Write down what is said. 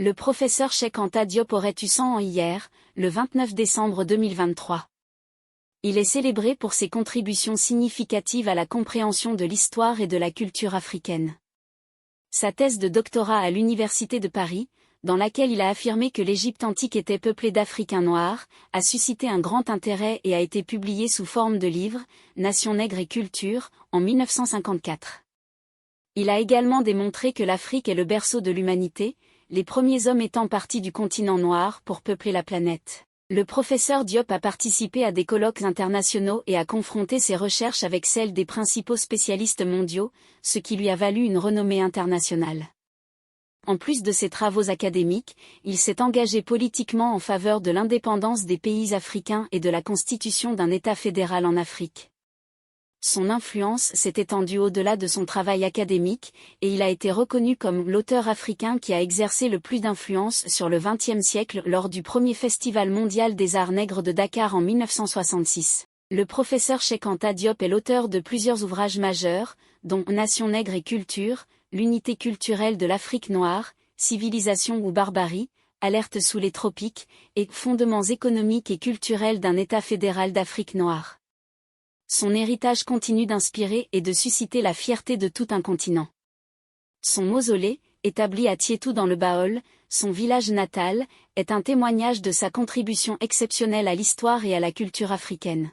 Le professeur Cheikh Anta Diop aurait eu 100 ans hier, le 29 décembre 2023. Il est célébré pour ses contributions significatives à la compréhension de l'histoire et de la culture africaine. Sa thèse de doctorat à l'Université de Paris, dans laquelle il a affirmé que l'Égypte antique était peuplée d'Africains noirs, a suscité un grand intérêt et a été publiée sous forme de livre, Nation nègre et culture, en 1954. Il a également démontré que l'Afrique est le berceau de l'humanité, les premiers hommes étant partis du continent noir pour peupler la planète. Le professeur Diop a participé à des colloques internationaux et a confronté ses recherches avec celles des principaux spécialistes mondiaux, ce qui lui a valu une renommée internationale. En plus de ses travaux académiques, il s'est engagé politiquement en faveur de l'indépendance des pays africains et de la constitution d'un État fédéral en Afrique. Son influence s'est étendue au-delà de son travail académique, et il a été reconnu comme l'auteur africain qui a exercé le plus d'influence sur le XXe siècle lors du premier Festival mondial des arts nègres de Dakar en 1966. Le professeur Cheikh Anta Diop est l'auteur de plusieurs ouvrages majeurs, dont Nation nègre et culture, l'unité culturelle de l'Afrique noire, civilisation ou barbarie, alerte sous les tropiques, et fondements économiques et culturels d'un État fédéral d'Afrique noire. Son héritage continue d'inspirer et de susciter la fierté de tout un continent. Son mausolée, établi à Tietou dans le Baol, son village natal, est un témoignage de sa contribution exceptionnelle à l'histoire et à la culture africaine.